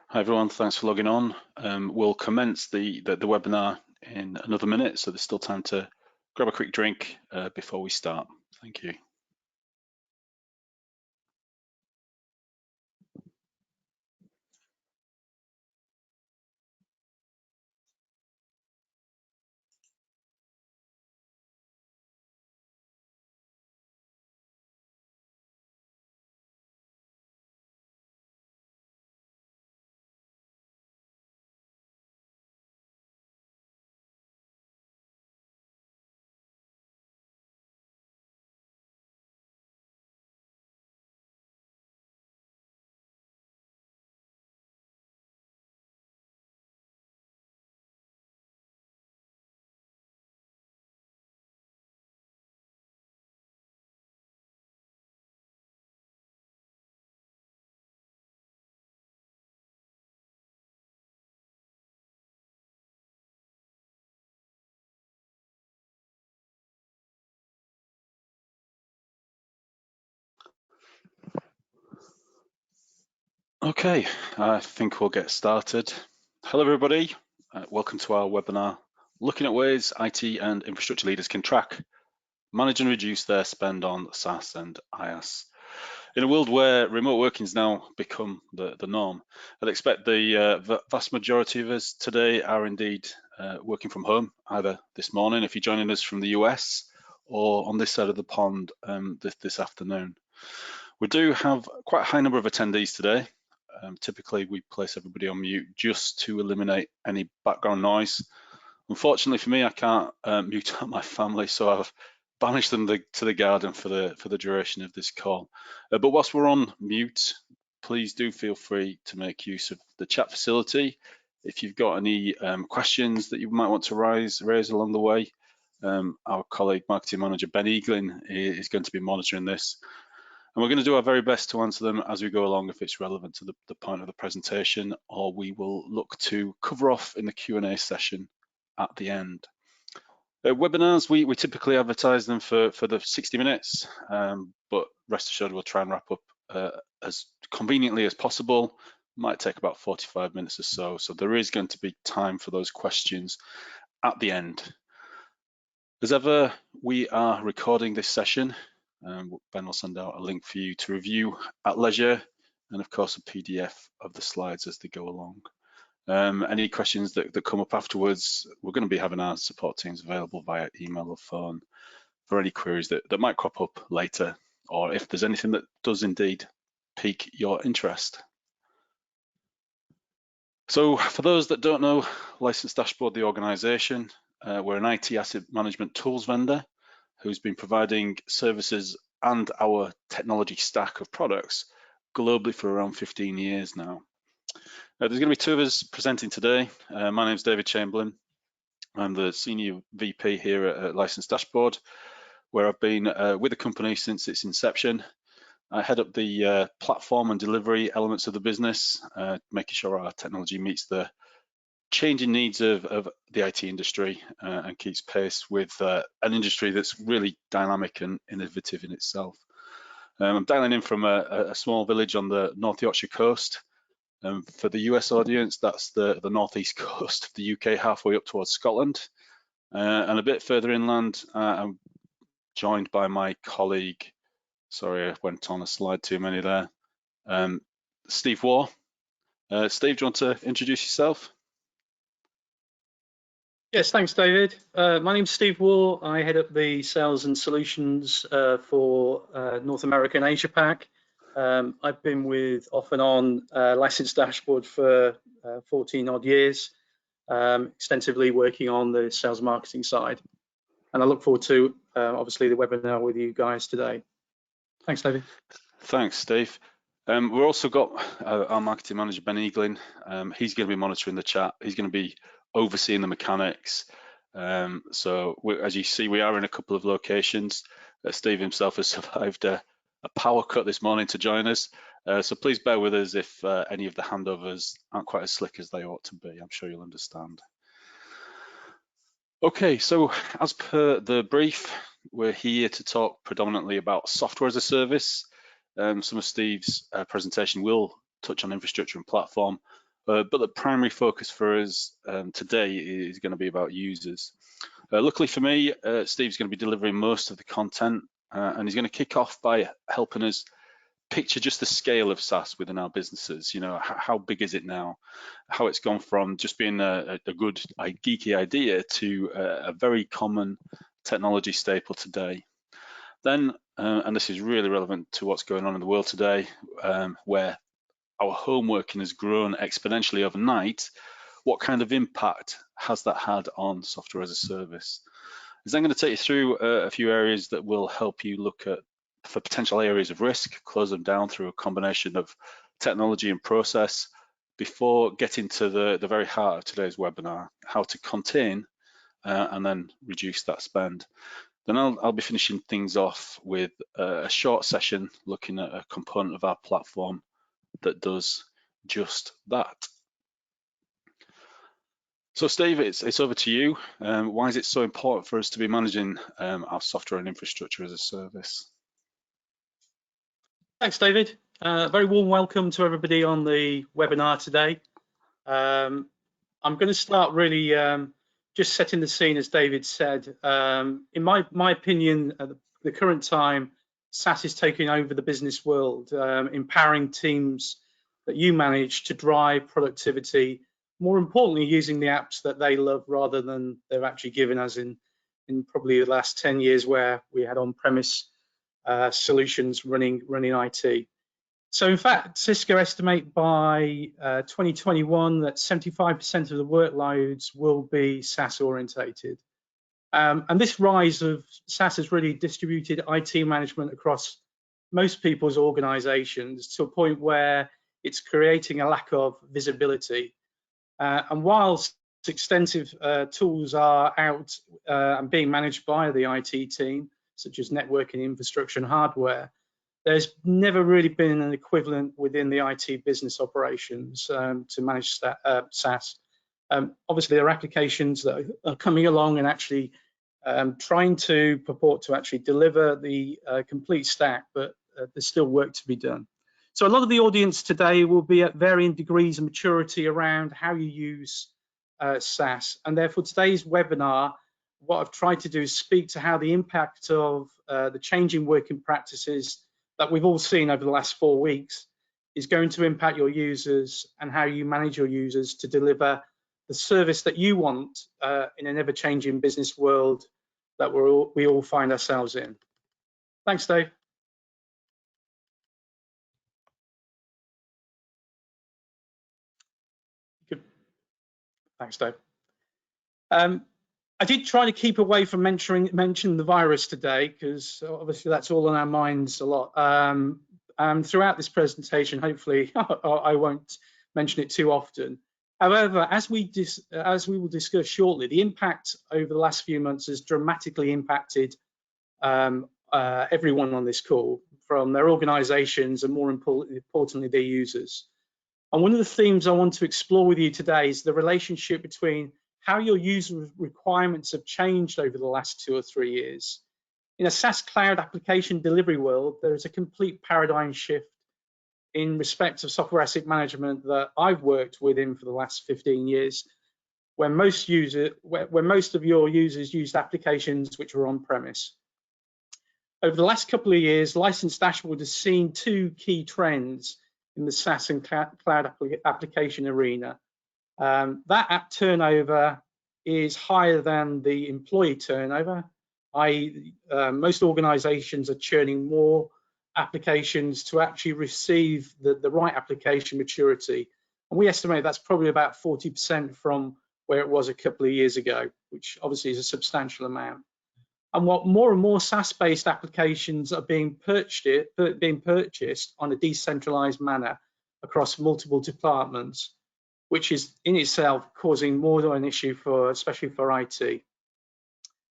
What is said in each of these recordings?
Hi everyone, thanks for logging on. We'll commence the webinar in another minute, so there's still time to grab a quick drink before we start. Thank you. Okay, I think we'll get started. Hello everybody, welcome to our webinar, looking at ways IT and infrastructure leaders can track, manage and reduce their spend on SaaS and IaaS. In a world where remote working has now become the norm, I'd expect the vast majority of us today are indeed working from home, either this morning if you're joining us from the US or on this side of the pond this afternoon. We do have quite a high number of attendees today. Typically we place everybody on mute just to eliminate any background noise. Unfortunately for me, I can't mute out my family, so I've banished them to the garden for the duration of this call. But whilst we're on mute, please do feel free to make use of the chat facility. If you've got any questions that you might want to raise along the way, our colleague, marketing manager Ben Eaglin, is going to be monitoring this. And we're going to do our very best to answer them as we go along if it's relevant to the point of the presentation, or we will look to cover off in the Q&A session at the end. Webinars, we typically advertise them for the 60 minutes, but rest assured we'll try and wrap up as conveniently as possible. Might take about 45 minutes or so, so there is going to be time for those questions at the end. As ever, we are recording this session. Ben will send out a link for you to review at leisure, and of course a PDF of the slides as they go along. Any questions that come up afterwards, we're going to be having our support teams available via email or phone for any queries that might crop up later, or if there's anything that does indeed pique your interest. So for those that don't know, License Dashboard, the organization, we're an IT asset management tools vendor who's been providing services and our technology stack of products globally for around 15 years now. There's going to be two of us presenting today. My name's David Chamberlain. I'm the Senior VP here at License Dashboard, where I've been with the company since its inception. I head up the platform and delivery elements of the business, making sure our technology meets the changing needs of the IT industry and keeps pace with an industry that's really dynamic and innovative in itself. I'm dialing in from a small village on the North Yorkshire coast. For the US audience, that's the northeast coast of the UK, halfway up towards Scotland. And a bit further inland, I'm joined by my colleague, sorry, I went on a slide too many there, Steve Waugh. Steve, do you want to introduce yourself? Yes, thanks, David. My name's Steve Waugh. I head up the sales and solutions for North America and Asia Pac. I've been with off and on License Dashboard for 14 odd years, extensively working on the sales marketing side. And I look forward to obviously the webinar with you guys today. Thanks, David. Thanks, Steve. We've also got our marketing manager, Ben Eaglin. He's going to be monitoring the chat. He's going to be overseeing the mechanics. So as you see, we are in a couple of locations. Steve himself has survived a power cut this morning to join us. So please bear with us if any of the handovers aren't quite as slick as they ought to be. I'm sure you'll understand. Okay, so as per the brief, we're here to talk predominantly about software as a service. Some of Steve's presentation will touch on infrastructure and platform, but the primary focus for us today is going to be about users. Luckily for me, Steve's going to be delivering most of the content, and he's going to kick off by helping us picture just the scale of SaaS within our businesses. You know, how big is it now? How it's gone from just being a good geeky idea to a very common technology staple today. Then, and this is really relevant to what's going on in the world today, where our home working has grown exponentially overnight, what kind of impact has that had on software as a service? I'm then going to take you through a few areas that will help you look at for potential areas of risk, close them down through a combination of technology and process before getting to the very heart of today's webinar, how to contain and then reduce that spend. Then I'll be finishing things off with a short session looking at a component of our platform that does just that. So Steve, it's over to you. Why is it so important for us to be managing our software and infrastructure as a service? Thanks, David. Very warm welcome to everybody on the webinar today. I'm going to start really just setting the scene, as David said. In my opinion, at the current time, SaaS is taking over the business world, empowering teams that you manage to drive productivity, more importantly, using the apps that they love rather than they're actually given us in probably the last 10 years where we had on-premise solutions running IT. So in fact, Cisco estimate by 2021 that 75% of the workloads will be SaaS orientated. And this rise of SaaS has really distributed IT management across most people's organizations to a point where it's creating a lack of visibility. And whilst extensive tools are out and being managed by the IT team, such as networking, infrastructure, and hardware, there's never really been an equivalent within the IT business operations to manage SaaS. Obviously, there are applications that are coming along and actually trying to purport to actually deliver the complete stack, but there's still work to be done. So a lot of the audience today will be at varying degrees of maturity around how you use SaaS, and therefore today's webinar, what I've tried to do is speak to how the impact of the changing working practices that we've all seen over the last 4 weeks is going to impact your users and how you manage your users to deliver the service that you want in an ever-changing business world that we all find ourselves in. Thanks, Dave. Good. Thanks, Dave. I did try to keep away from mentioning the virus today, because obviously that's all on our minds a lot. Throughout this presentation, hopefully I won't mention it too often. However, as we will discuss shortly, the impact over the last few months has dramatically impacted everyone on this call, from their organizations and more importantly, their users. And one of the themes I want to explore with you today is the relationship between how your user requirements have changed over the last 2 or 3 years. In a SaaS cloud application delivery world, there is a complete paradigm shift in respect of software asset management that I've worked within for the last 15 years, where most of your users used applications which were on-premise. Over the last couple of years, License Dashboard has seen 2 key trends in the SaaS and cloud application arena. That app turnover is higher than the employee turnover, i.e. most organizations are churning more applications to actually receive the right application maturity. And we estimate that's probably about 40% from where it was a couple of years ago, which obviously is a substantial amount. And what more and more SaaS-based applications are being purchased on a decentralized manner across multiple departments, which is in itself causing more of an issue especially for IT.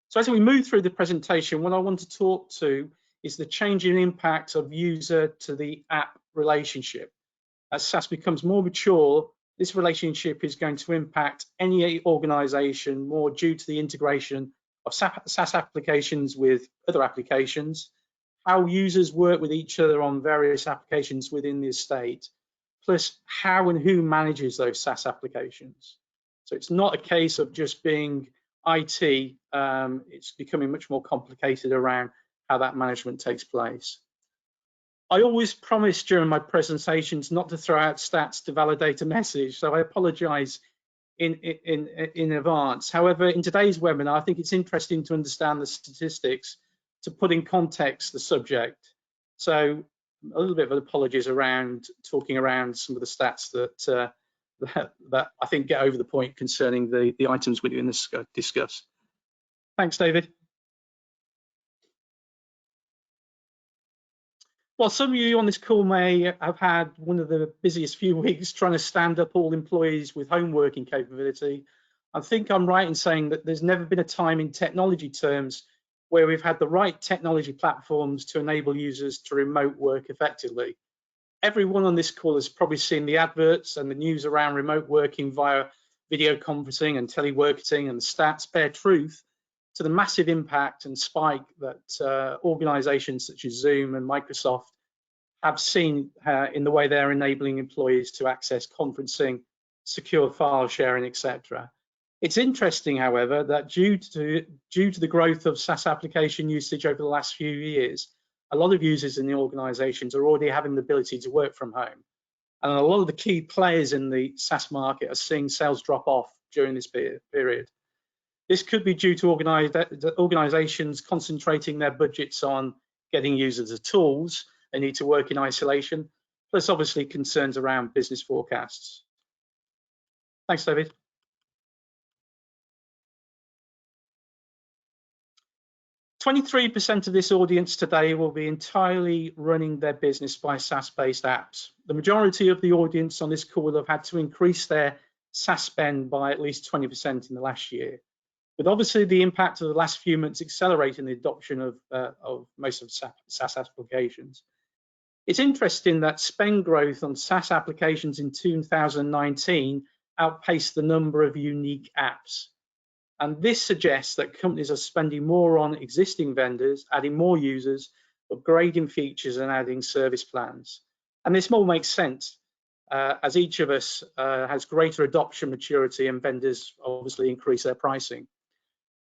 So as we move through the presentation, what I want to talk to is the changing impact of user to the app relationship. As SaaS becomes more mature, this relationship is going to impact any organization more due to the integration of SaaS applications with other applications, how users work with each other on various applications within the estate, plus how and who manages those SaaS applications. So it's not a case of just being IT, it's becoming much more complicated around how that management takes place. I always promise during my presentations not to throw out stats to validate a message, so I apologize in advance. However, in today's webinar, I think it's interesting to understand the statistics to put in context the subject. So a little bit of apologies around talking around some of the stats that I think get over the point concerning the items we're going to discuss. Thanks, David. Well, some of you on this call may have had one of the busiest few weeks trying to stand up all employees with home working capability. I think I'm right in saying that there's never been a time in technology terms where we've had the right technology platforms to enable users to remote work effectively. Everyone on this call has probably seen the adverts and the news around remote working via video conferencing and teleworking, and the stats bear truth to the massive impact and spike that organizations such as Zoom and Microsoft have seen in the way they're enabling employees to access conferencing, secure file sharing, etc. It's interesting, however, that due to the growth of SaaS application usage over the last few years, a lot of users in the organizations are already having the ability to work from home. And a lot of the key players in the SaaS market are seeing sales drop off during this period. This could be due to organizations concentrating their budgets on getting users the tools they need to work in isolation, plus obviously concerns around business forecasts. Thanks, David. %23 of this audience today will be entirely running their business by SaaS-based apps. The majority of the audience on this call will have had to increase their SaaS spend by at least 20% in the last year, with obviously the impact of the last few months accelerating the adoption of most of SaaS applications. It's interesting that spend growth on SaaS applications in 2019 outpaced the number of unique apps. And this suggests that companies are spending more on existing vendors, adding more users, upgrading features and adding service plans. And this all makes sense as each of us has greater adoption maturity and vendors obviously increase their pricing.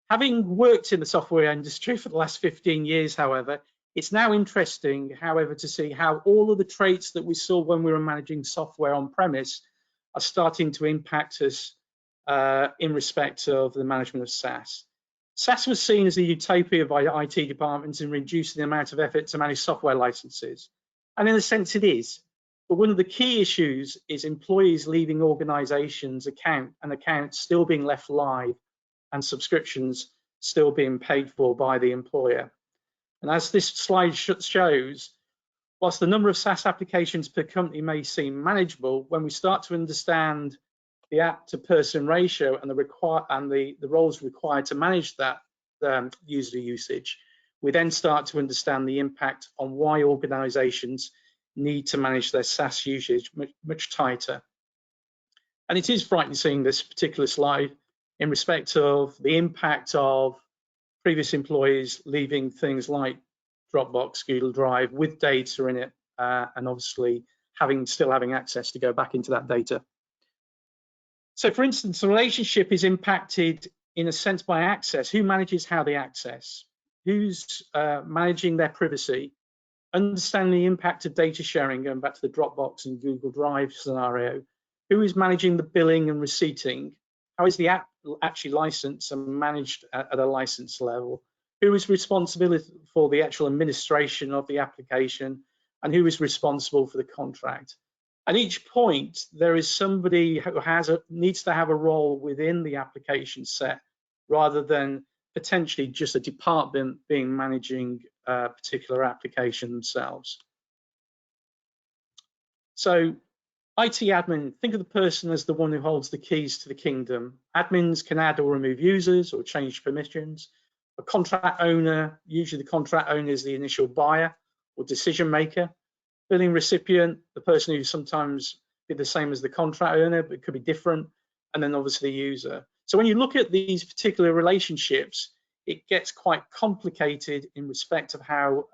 Having worked in the software industry for the last 15 years, however, it's now interesting, however, to see how all of the traits that we saw when we were managing software on premise are starting to impact us in respect of the management of SaaS. SaaS was seen as a utopia by IT departments in reducing the amount of effort to manage software licenses. And in a sense it is. But one of the key issues is employees leaving organizations' accounts still being left live and subscriptions still being paid for by the employer. And as this slide shows, whilst the number of SaaS applications per company may seem manageable, when we start to understand the app to person ratio and the roles required to manage that user usage, we then start to understand the impact on why organizations need to manage their SaaS usage much tighter. And it is frightening seeing this particular slide in respect of the impact of previous employees leaving things like Dropbox, Google Drive with data in it, and obviously still having access to go back into that data. So for instance, the relationship is impacted in a sense by access. Who manages how they access? Who's managing their privacy? Understanding the impact of data sharing, going back to the Dropbox and Google Drive scenario. Who is managing the billing and receipting? How is the app actually licensed and managed at a license level? Who is responsible for the actual administration of the application? And who is responsible for the contract? At each point, there is somebody who needs to have a role within the application set, rather than potentially just a department being managing a particular application themselves. So, IT admin, think of the person as the one who holds the keys to the kingdom. Admins can add or remove users or change permissions. A contract owner, usually the contract owner is the initial buyer or decision maker. Billing recipient, the person who sometimes be the same as the contract owner, but it could be different, and then obviously the user. So when you look at these particular relationships, it gets quite complicated in respect of how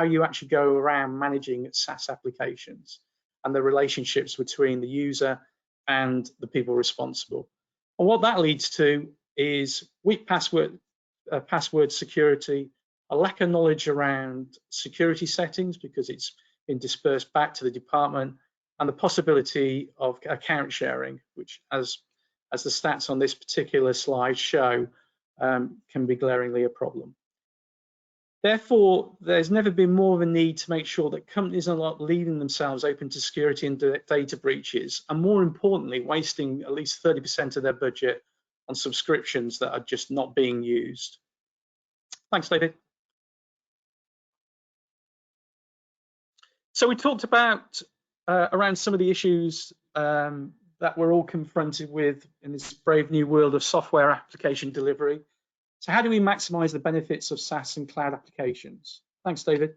you actually go around managing SaaS applications. and the relationships between the user and the people responsible. And what that leads to is weak password security, a lack of knowledge around security settings because it's been dispersed back to the department, and the possibility of account sharing, which as the stats on this particular slide show, can be glaringly a problem. Therefore, there's never been more of a need to make sure that companies are not leaving themselves open to security and data breaches, and more importantly, wasting at least 30% of their budget on subscriptions that are just not being used. Thanks, David. So we talked about around some of the issues that we're all confronted with in this brave new world of software application delivery. So how do we maximize the benefits of SaaS and cloud applications? Thanks, David.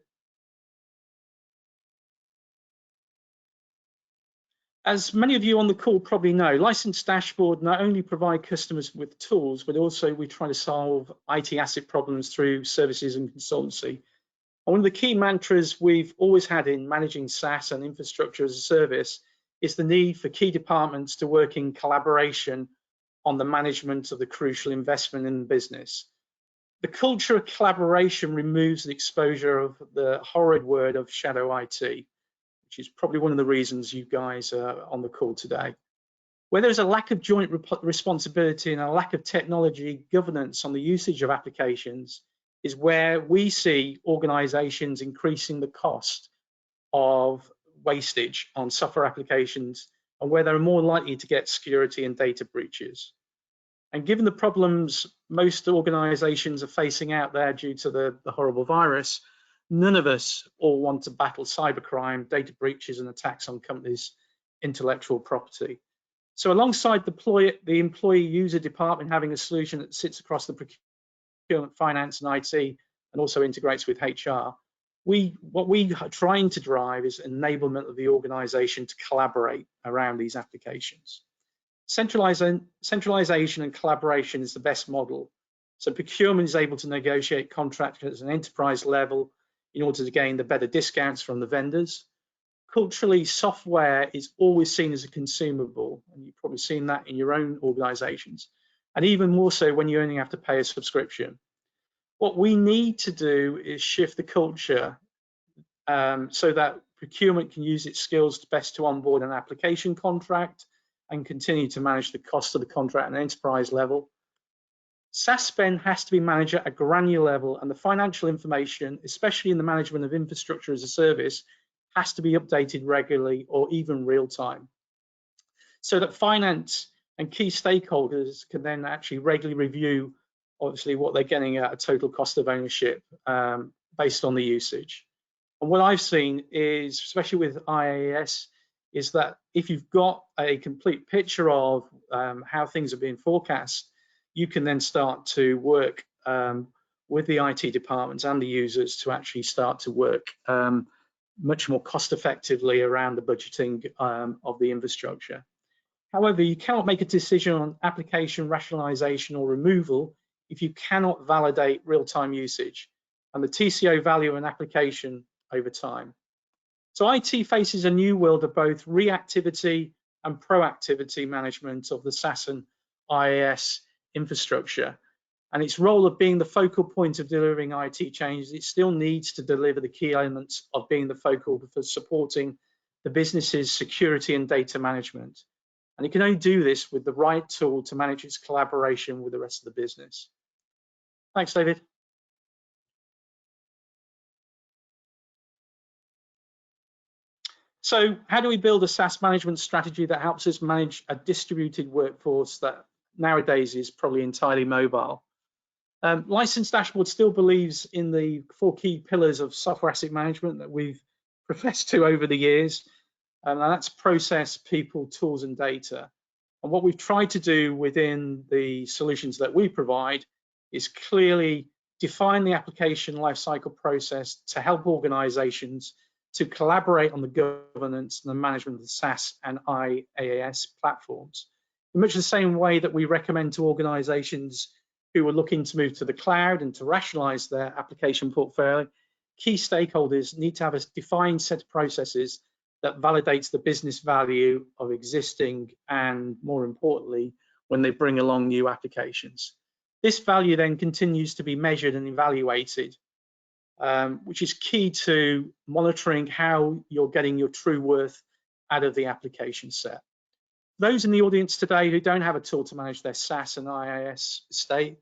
As many of you on the call probably know, License Dashboard not only provide customers with tools, but also we try to solve IT asset problems through services and consultancy. And one of the key mantras we've always had in managing SaaS and infrastructure as a service is the need for key departments to work in collaboration on the management of the crucial investment in the business. The culture of collaboration removes the exposure of the horrid word of shadow IT, which is probably one of the reasons you guys are on the call today. Where there's a lack of joint responsibility and a lack of technology governance on the usage of applications is where we see organizations increasing the cost of wastage on software applications and where they're more likely to get security and data breaches. And given the problems most organizations are facing out there due to the horrible virus, none of us all want to battle cybercrime, data breaches, and attacks on companies' intellectual property. So alongside the employee user department having a solution that sits across the procurement, finance, and IT, and also integrates with HR, what we are trying to drive is enablement of the organization to collaborate around these applications. Centralization and collaboration is the best model. So procurement is able to negotiate contracts at an enterprise level in order to gain the better discounts from the vendors. Culturally, software is always seen as a consumable, and you've probably seen that in your own organizations, and even more so when you only have to pay a subscription. What we need to do is shift the culture so that procurement can use its skills best to onboard an application contract and continue to manage the cost of the contract at an enterprise level. SaaS spend has to be managed at a granular level, and the financial information, especially in the management of infrastructure as a service, has to be updated regularly or even real time, so that finance and key stakeholders can then actually regularly review, obviously, what they're getting at a total cost of ownership based on the usage. And what I've seen is, especially with IaaS, is that if you've got a complete picture of how things are being forecast, you can then start to work with the IT departments and the users to actually start to work much more cost effectively around the budgeting of the infrastructure. However, you cannot make a decision on application rationalization or removal if you cannot validate real-time usage and the TCO value of an application over time. So IT faces a new world of both reactivity and proactivity management of the SaaS and IaaS infrastructure. And its role of being the focal point of delivering IT changes, it still needs to deliver the key elements of being the focal for supporting the business's security and data management. And it can only do this with the right tool to manage its collaboration with the rest of the business. Thanks, David. So how do we build a SaaS management strategy that helps us manage a distributed workforce that nowadays is probably entirely mobile? License Dashboard still believes in the 4 key pillars of software asset management that we've professed to over the years, and that's process, people, tools, and data. And what we've tried to do within the solutions that we provide is clearly define the application lifecycle process to help organizations to collaborate on the governance and the management of the SaaS and IaaS platforms. In much the same way that we recommend to organizations who are looking to move to the cloud and to rationalize their application portfolio, key stakeholders need to have a defined set of processes that validates the business value of existing and, more importantly, when they bring along new applications. This value then continues to be measured and evaluated, which is key to monitoring how you're getting your true worth out of the application set. Those in the audience today who don't have a tool to manage their SaaS and IaaS estate,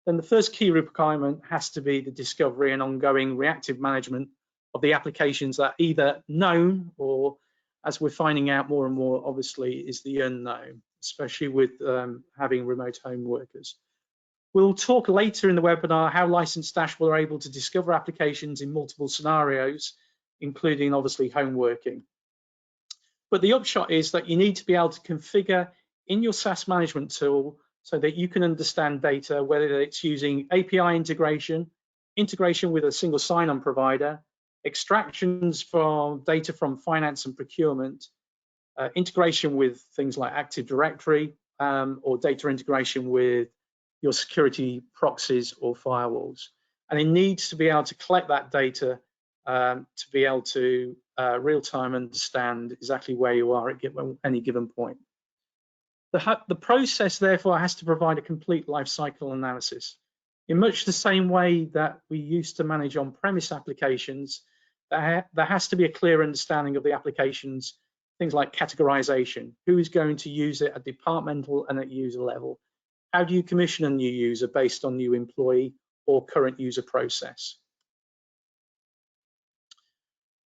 then the first key requirement has to be the discovery and ongoing reactive management of the applications that are either known or, as we're finding out more and more, obviously, is the unknown, especially with having remote home workers. We'll talk later in the webinar how License Dashboard are able to discover applications in multiple scenarios, including obviously home working. But the upshot is that you need to be able to configure in your SaaS management tool so that you can understand data, whether it's using API integration with a single sign-on provider, extractions from data from finance and procurement, integration with things like Active Directory, or data integration with your security proxies or firewalls. And it needs to be able to collect that data to be able to real-time understand exactly where you are at any given point. The process, therefore, has to provide a complete life cycle analysis. In much the same way that we used to manage on-premise applications, there has to be a clear understanding of the applications, things like categorization, who is going to use it at departmental and at user level. How do you commission a new user based on new employee or current user process?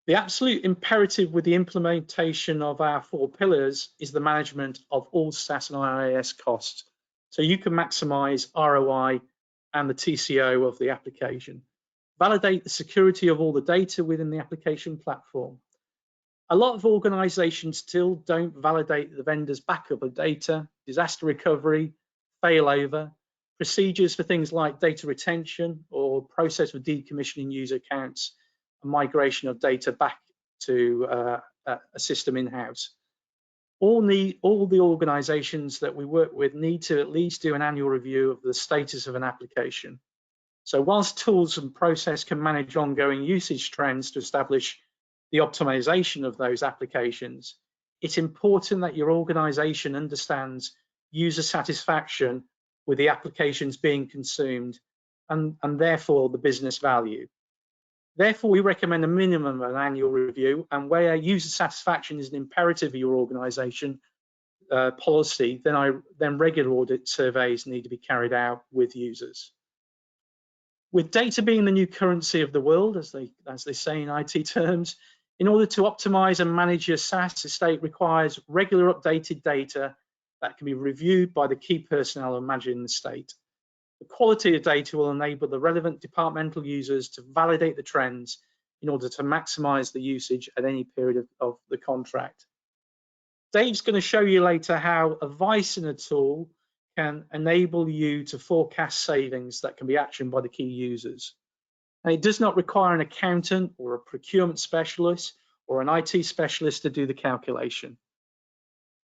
The absolute imperative with the implementation of our 4 pillars is the management of all SaaS and IaaS costs, so you can maximize ROI and the TCO of the application. Validate the security of all the data within the application platform. A lot of organizations still don't validate the vendor's backup of data, disaster recovery, failover, procedures for things like data retention or process for decommissioning user accounts, and migration of data back to a system in-house. All the organizations that we work with need to at least do an annual review of the status of an application. So whilst tools and process can manage ongoing usage trends to establish the optimization of those applications, it's important that your organization understands user satisfaction with the applications being consumed and therefore the business value. Therefore, we recommend a minimum of an annual review, and where user satisfaction is an imperative of your organization policy, then regular audit surveys need to be carried out with users. With data being the new currency of the world, as they say in IT terms, in order to optimize and manage your SaaS estate requires regular updated data that can be reviewed by the key personnel managing the estate. The quality of data will enable the relevant departmental users to validate the trends in order to maximize the usage at any period of the contract. Dave's going to show you later how a Vice in a tool can enable you to forecast savings that can be actioned by the key users. And it does not require an accountant or a procurement specialist or an IT specialist to do the calculation.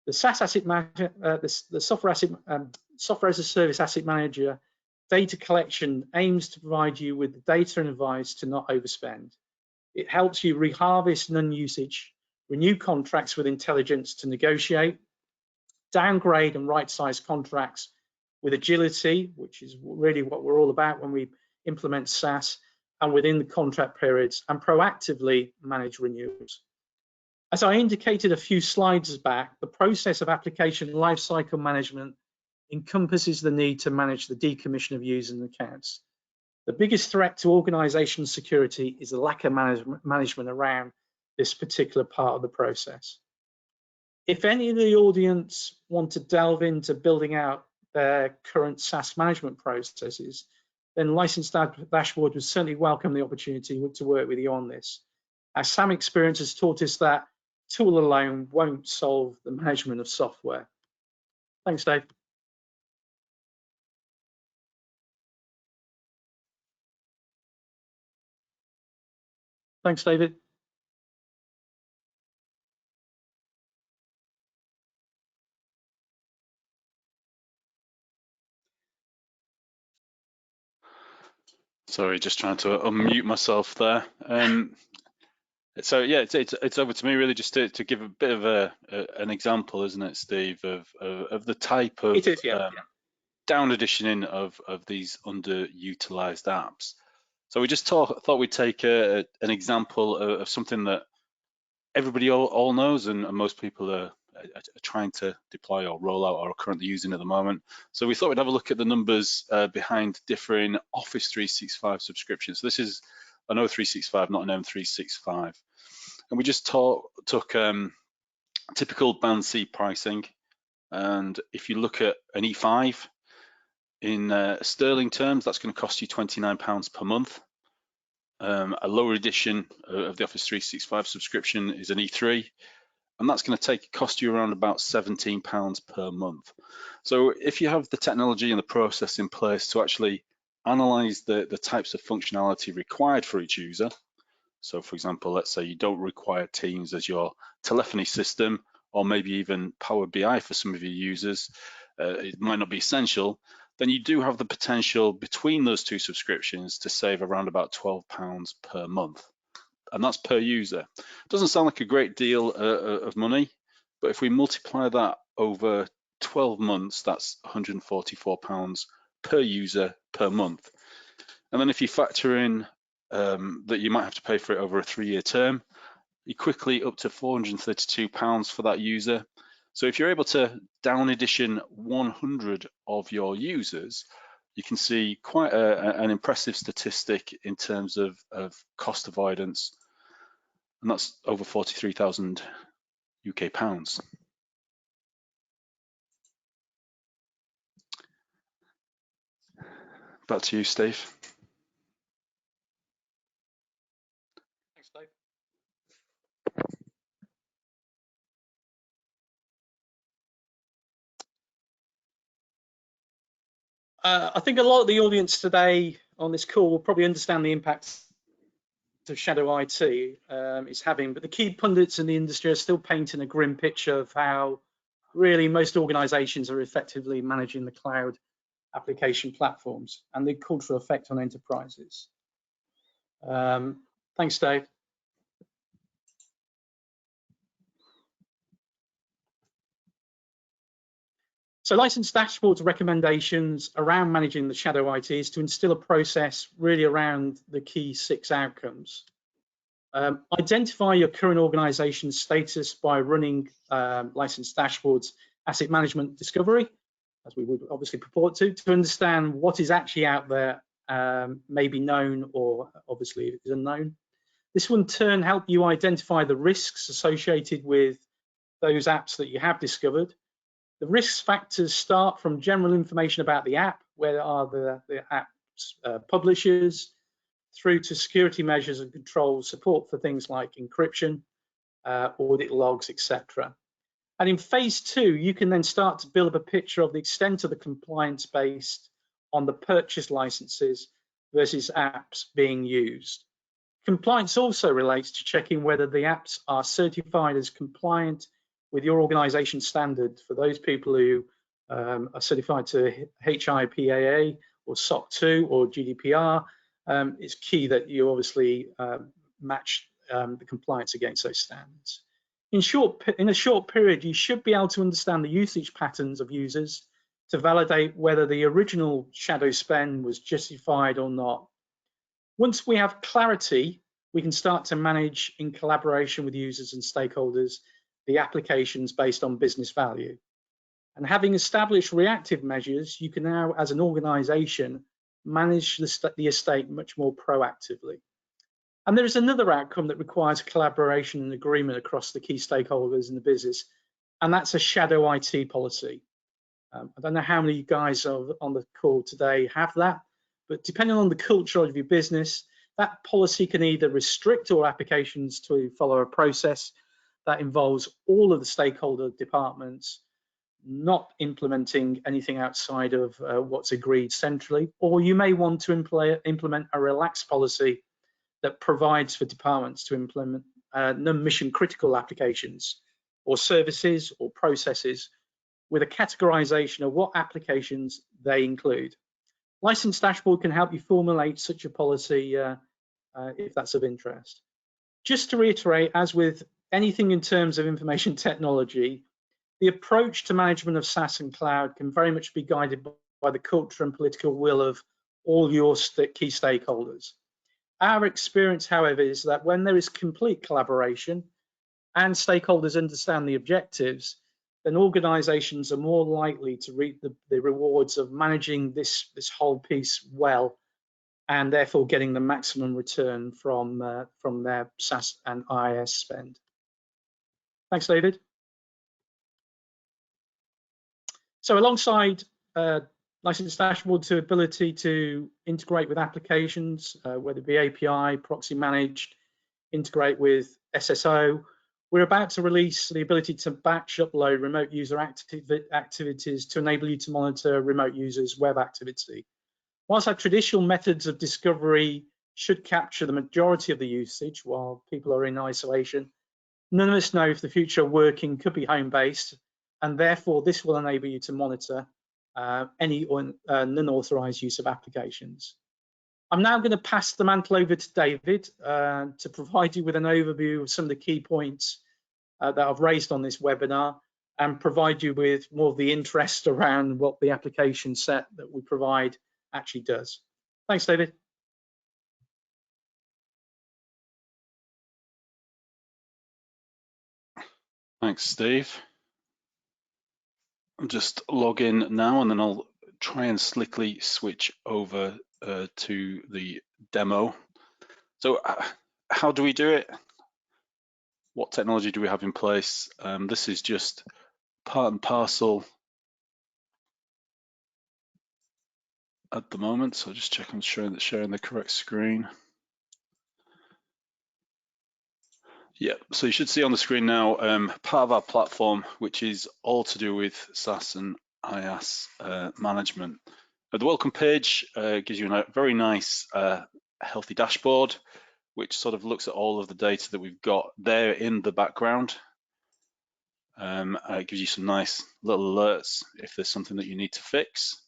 The SaaS asset manager, the software as a service asset manager data collection aims to provide you with the data and advice to not overspend. It helps you reharvest non-usage, renew contracts with intelligence to negotiate, downgrade and right-size contracts with agility, which is really what we're all about when we implement SaaS, and within the contract periods, and proactively manage renewals. As I indicated a few slides back, the process of application lifecycle management encompasses the need to manage the decommission of users and accounts. The biggest threat to organization security is the lack of management around this particular part of the process. If any of the audience want to delve into building out their current SaaS management processes, then License Dashboard would certainly welcome the opportunity to work with you on this. Our SAM experience has taught us that tool alone won't solve the management of software. Thanks, Dave. Thanks, David. Sorry, just trying to unmute myself there. So yeah, it's over to me really, just to give a bit of an example, isn't it, Steve, of the type of It is, yeah. down editioning of these underutilized apps. So we just thought we'd take an example of something that everybody all knows, and most people are trying to deploy or roll out or are currently using at the moment. So we thought we'd have a look at the numbers behind differing Office 365 subscriptions. So this is an O365, not an M365. And we just took typical Band C pricing. And if you look at an E5 in sterling terms, that's going to cost you £29 per month. A lower edition of the Office 365 subscription is an E3, and that's going to cost you around about £17 per month. So if you have the technology and the process in place to actually analyze the types of functionality required for each user, so for example, let's say you don't require Teams as your telephony system, or maybe even Power BI for some of your users, it might not be essential, then you do have the potential between those two subscriptions to save around about £12 per month. And that's per user. Doesn't sound like a great deal of money, but if we multiply that over 12 months, that's £144 per user per month. And then if you factor in that you might have to pay for it over a 3-year term, you're quickly up to £432 for that user. So if you're able to down edition 100 of your users, you can see quite an impressive statistic in terms of cost avoidance, and that's over 43,000 UK pounds. Back to you, Steve. Thanks, Dave. I think a lot of the audience today on this call will probably understand the impact of shadow IT is having, but the key pundits in the industry are still painting a grim picture of how really most organizations are effectively managing the cloud application platforms and the cultural effect on enterprises. Thanks, Dave. So License Dashboard's recommendations around managing the shadow IT is to instill a process really around the key 6 outcomes. Identify your current organization's status by running License Dashboard's asset management discovery, as we would obviously purport to understand what is actually out there, may be known or obviously is unknown. This will in turn help you identify the risks associated with those apps that you have discovered. The risk factors start from general information about the app, where are the app's publishers, through to security measures and control support for things like encryption, audit logs, etc. And in phase 2, you can then start to build up a picture of the extent of the compliance based on the purchase licenses versus apps being used. Compliance also relates to checking whether the apps are certified as compliant with your organization standard. For those people who are certified to HIPAA or SOC 2 or GDPR, it's key that you obviously match the compliance against those standards. In a short period, you should be able to understand the usage patterns of users to validate whether the original shadow spend was justified or not. Once we have clarity, we can start to manage in collaboration with users and stakeholders the applications based on business value. And having established reactive measures, you can now, as an organization, manage the estate much more proactively. And there is another outcome that requires collaboration and agreement across the key stakeholders in the business, and that's a shadow IT policy. I don't know how many of you guys on the call today have that, but depending on the culture of your business, that policy can either restrict all applications to follow a process that involves all of the stakeholder departments, not implementing anything outside of what's agreed centrally, or you may want to implement a relaxed policy that provides for departments to implement non-mission critical applications or services or processes with a categorization of what applications they include. License Dashboard can help you formulate such a policy if that's of interest. Just to reiterate, as with anything in terms of information technology, the approach to management of SaaS and cloud can very much be guided by the culture and political will of all your key stakeholders. Our experience, however, is that when there is complete collaboration and stakeholders understand the objectives, then organizations are more likely to reap the rewards of managing this whole piece well, and therefore getting the maximum return from their SaaS and IaaS spend. Thanks, David. So alongside License Dashboard's ability to integrate with applications, whether it be API, proxy managed, integrate with SSO, we're about to release the ability to batch upload remote user activities to enable you to monitor remote users' web activity. Whilst our traditional methods of discovery should capture the majority of the usage while people are in isolation, none of us know if the future working could be home-based, and therefore this will enable you to monitor any unauthorized use of applications. I'm now going to pass the mantle over to David to provide you with an overview of some of the key points that I've raised on this webinar and provide you with more of the interest around what the application set that we provide actually does. Thanks, David. Thanks, Steve. I'll just log in now and then I'll try and slickly switch over to the demo. So how do we do it? What technology do we have in place? This is just part and parcel at the moment. So I'll just check I'm sharing the correct screen. Yeah, so you should see on the screen now part of our platform, which is all to do with SaaS and IaaS management. The welcome page gives you a very nice, healthy dashboard, which sort of looks at all of the data that we've got there in the background. It gives you some nice little alerts if there's something that you need to fix.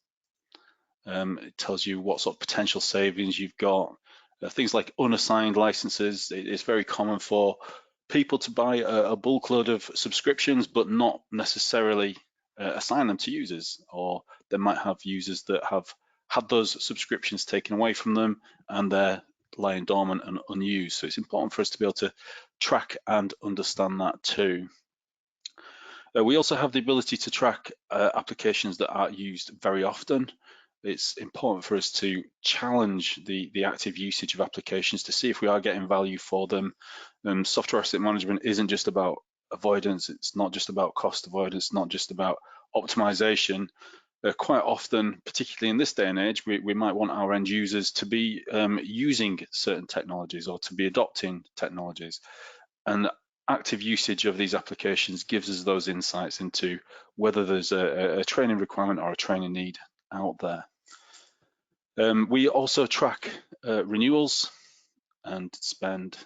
It tells you what sort of potential savings you've got. Things like unassigned licenses. It's very common for people to buy a bulk load of subscriptions, but not necessarily assign them to users, or they might have users that have had those subscriptions taken away from them and they're lying dormant and unused. So it's important for us to be able to track and understand that too. We also have the ability to track applications that aren't used very often. It's important for us to challenge the active usage of applications to see if we are getting value for them. Software asset management isn't just about avoidance, it's not just about cost avoidance, not just about optimization. Quite often, particularly in this day and age, we might want our end users to be using certain technologies or to be adopting technologies. And active usage of these applications gives us those insights into whether there's a training requirement or a training need out there. We also track renewals and spend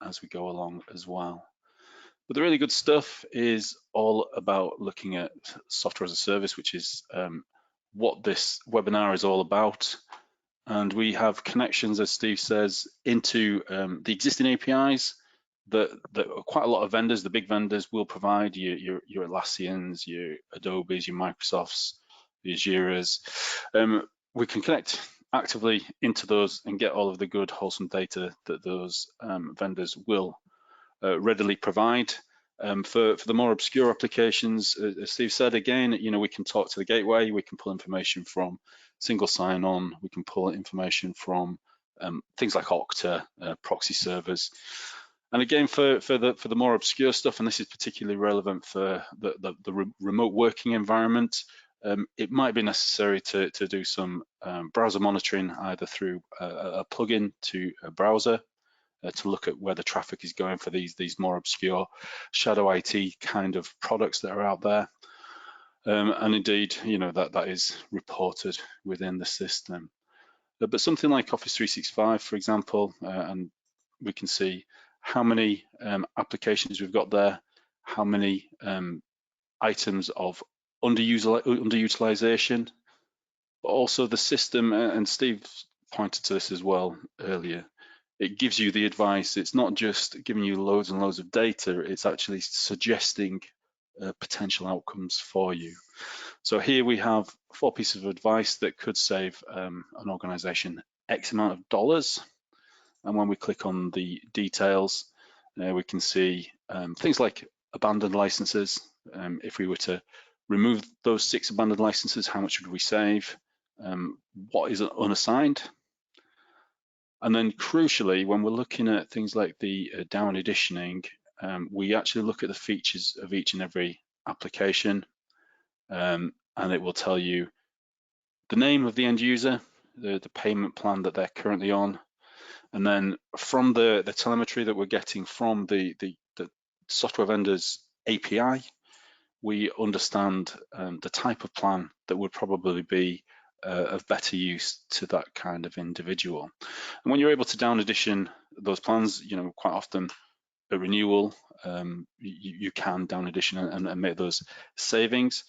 as we go along as well. But the really good stuff is all about looking at software as a service, which is what this webinar is all about. And we have connections, as Steve says, into the existing APIs that quite a lot of vendors, the big vendors, will provide. Your Atlassians, your Adobes, your Microsofts, your Azure's. We can connect actively into those and get all of the good, wholesome data that those vendors will readily provide. For the more obscure applications, as Steve said, again, we can talk to the gateway, we can pull information from single sign-on, we can pull information from things like Okta, proxy servers. And again, for the more obscure stuff, and this is particularly relevant for the remote working environment, it might be necessary to do some browser monitoring, either through a plugin to a browser to look at where the traffic is going for these more obscure shadow IT kind of products that are out there. And indeed, that is reported within the system. But something like Office 365, for example, and we can see how many applications we've got there, how many items of underutilization, but also the system, and Steve pointed to this as well earlier, it gives you the advice. It's not just giving you loads and loads of data, it's actually suggesting potential outcomes for you. So here we have 4 pieces of advice that could save an organization X amount of dollars. And when we click on the details, we can see things like abandoned licenses. If we were to remove those 6 abandoned licenses, how much would we save? What is unassigned? And then crucially, when we're looking at things like the down editioning, we actually look at the features of each and every application, and it will tell you the name of the end user, the payment plan that they're currently on, and then from the telemetry that we're getting from the software vendor's API, we understand the type of plan that would probably be of better use to that kind of individual. And when you're able to down edition those plans, quite often a renewal, you can down edition and make those savings,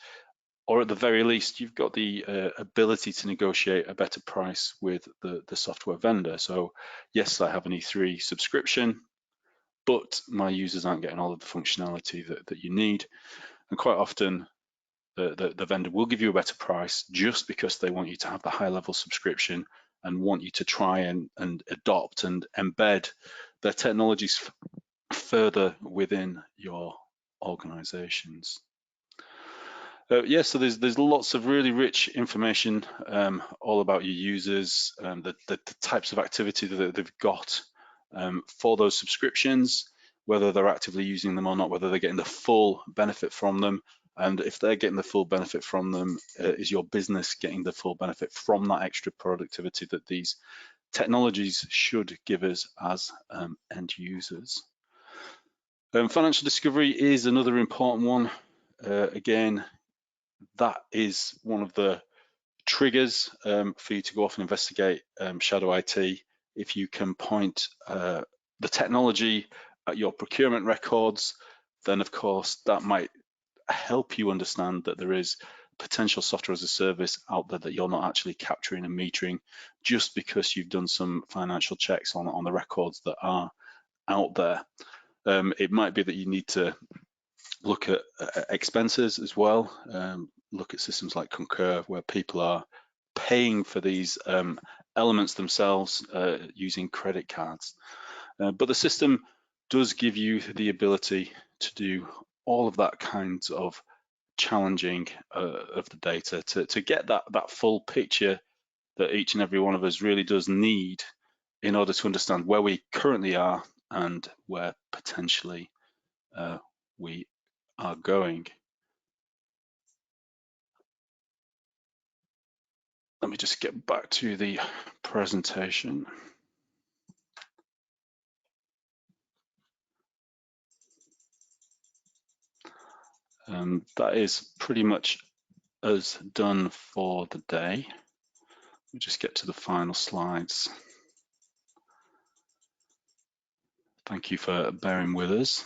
or at the very least, you've got the ability to negotiate a better price with the software vendor. So yes, I have an E3 subscription, but my users aren't getting all of the functionality that you need. And quite often, the vendor will give you a better price just because they want you to have the high level subscription and want you to try and adopt and embed their technologies further within your organizations. So there's lots of really rich information all about your users, the types of activity that they've got for those subscriptions, whether they're actively using them or not, whether they're getting the full benefit from them. And if they're getting the full benefit from them, is your business getting the full benefit from that extra productivity that these technologies should give us as end users? Financial discovery is another important one. Again, that is one of the triggers for you to go off and investigate Shadow IT. If you can point the technology at your procurement records, then of course that might help you understand that there is potential software as a service out there that you're not actually capturing and metering just because you've done some financial checks on the records that are out there. It might be that you need to look at expenses as well, look at systems like Concur where people are paying for these elements themselves using credit cards. But the system does give you the ability to do all of that kinds of challenging of the data to get that full picture that each and every one of us really does need in order to understand where we currently are and where potentially we are going. Let me just get back to the presentation. That is pretty much us done for the day. We'll just get to the final slides. Thank you for bearing with us.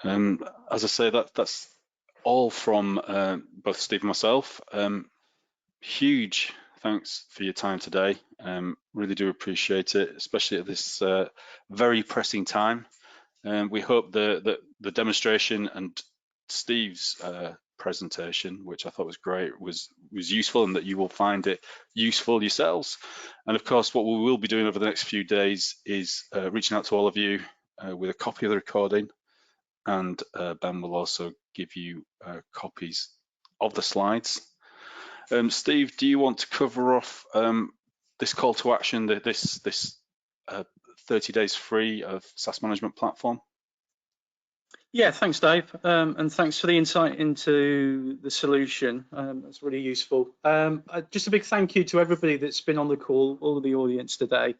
As I say, that's all from both Steve and myself. Huge thanks for your time today. Really do appreciate it, especially at this very pressing time. We hope the demonstration and Steve's presentation, which I thought was great, was useful, and that you will find it useful yourselves. And of course, what we will be doing over the next few days is reaching out to all of you with a copy of the recording, and Ben will also give you copies of the slides. Steve, do you want to cover off this call to action, this 30 days free of SaaS management platform? Yeah, thanks, Dave, and thanks for the insight into the solution. That's really useful. Just a big thank you to everybody that's been on the call, all of the audience today.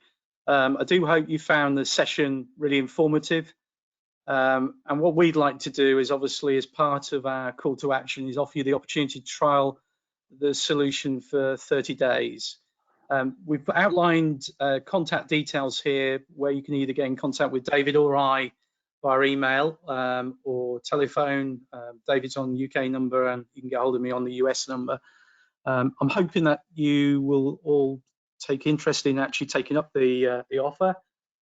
I do hope you found the session really informative. And what we'd like to do is, obviously, as part of our call to action, is offer you the opportunity to trial the solution for 30 days. We've outlined contact details here where you can either get in contact with David or I via email or telephone. David's on the UK number, and you can get hold of me on the US number. I'm hoping that you will all take interest in actually taking up the offer.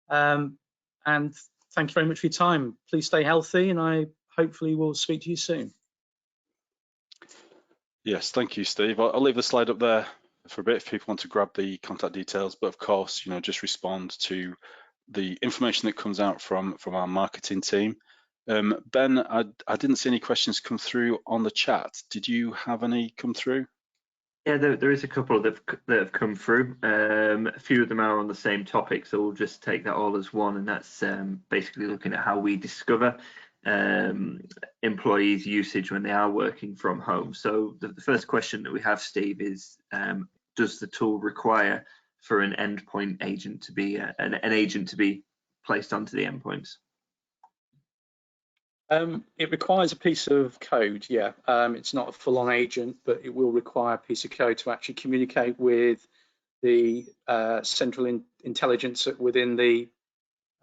And thank you very much for your time. Please stay healthy, and I hopefully will speak to you soon. Yes, thank you, Steve. I'll leave the slide up there for a bit if people want to grab the contact details, but of course, just respond to the information that comes out from our marketing team. Ben, I didn't see any questions come through on the chat. Did you have any come through? Yeah, there is a couple that have come through. A few of them are on the same topic, so we'll just take that all as one, and that's basically looking at how we discover employees' usage when they are working from home. So the first question that we have, Steve, is does the tool require for an endpoint agent to be an agent to be placed onto the endpoints? It requires a piece of code, yeah. It's not a full-on agent, but it will require a piece of code to actually communicate with the central intelligence within the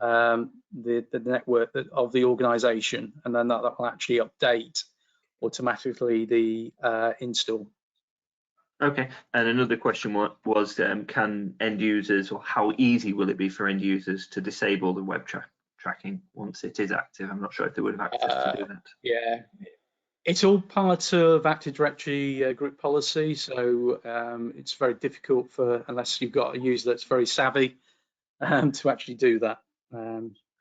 network of the organization, and then that will actually update automatically the install. Okay, and another question was can end users, or how easy will it be for end users to disable the web tracking once it is active? I'm not sure if they would have access to do that. Yeah, it's all part of Active Directory group policy, so it's very difficult unless you've got a user that's very savvy to actually do that.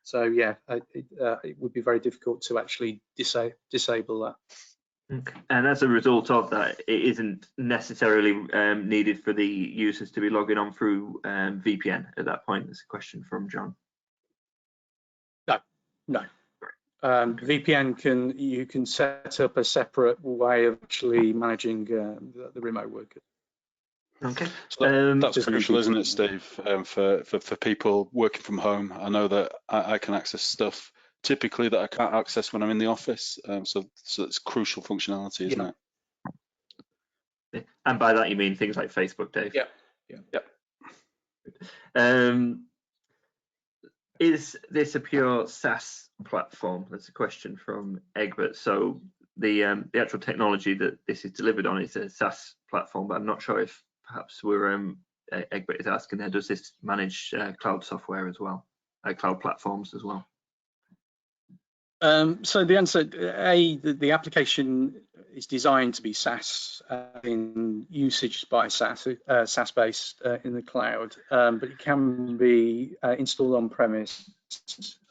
So yeah, it would be very difficult to actually disable that. Okay. And as a result of that, it isn't necessarily needed for the users to be logging on through VPN at that point. There's a question from John. No. VPN you can set up a separate way of actually managing the remote workers. Okay. So that's crucial, isn't it, Steve? For people working from home, I know that I can access stuff typically that I can't access when I'm in the office. So it's crucial functionality, isn't it? And by that you mean things like Facebook, Dave? Yeah. Is this a pure SaaS platform? That's a question from Egbert. So the actual technology that this is delivered on is a SaaS platform, but I'm not sure if perhaps Egbert is asking there, does this manage cloud software as well, cloud platforms as well? So the answer, the application is designed to be SaaS in usage by SaaS based in the cloud, but it can be installed on premise.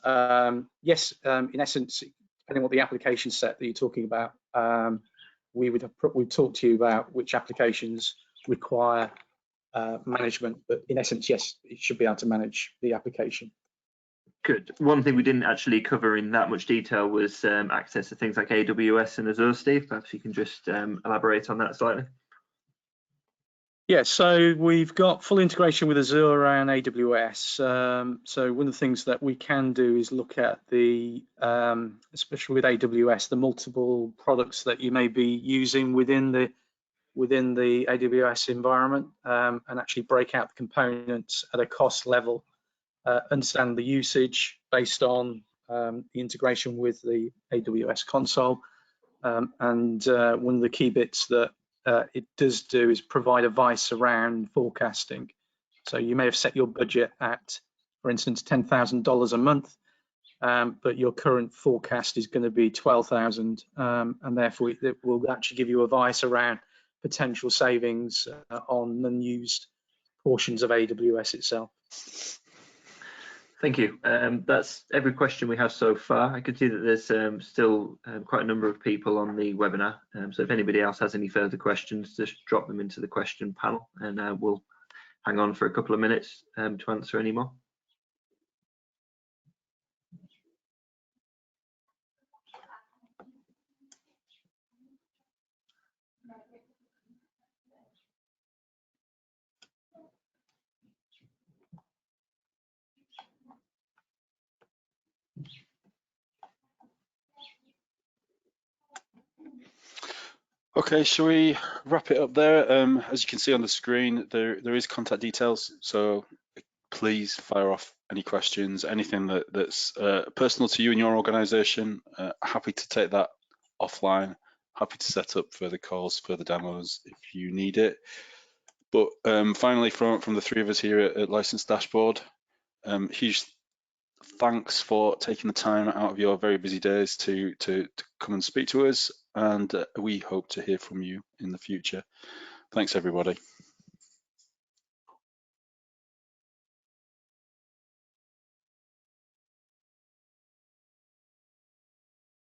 Yes, in essence, depending on what the application set that you're talking about, we'd talk to you about which applications require management, but in essence, yes, it should be able to manage the application. Good. One thing we didn't actually cover in that much detail was access to things like AWS and Azure. Steve, perhaps you can just elaborate on that slightly. Yeah, so we've got full integration with Azure and AWS. So one of the things that we can do is look at the, especially with AWS, the multiple products that you may be using within the AWS environment, and actually break out the components at a cost level. Understand the usage based on the integration with the AWS console, and one of the key bits that it does do is provide advice around forecasting. So you may have set your budget at, for instance, $10,000 a month, but your current forecast is going to be $12,000, and therefore it will actually give you advice around potential savings on unused portions of AWS itself. Thank you. That's every question we have so far. I can see that there's still quite a number of people on the webinar. So if anybody else has any further questions, just drop them into the question panel, and we'll hang on for a couple of minutes to answer any more. Okay, shall we wrap it up there? As you can see on the screen, there is contact details, so please fire off any questions, anything that's personal to you and your organisation. Happy to take that offline. Happy to set up further calls, further demos if you need it. But finally, from the three of us here at License Dashboard, huge thanks for taking the time out of your very busy days to come and speak to us, and we hope to hear from you in the future. Thanks, everybody.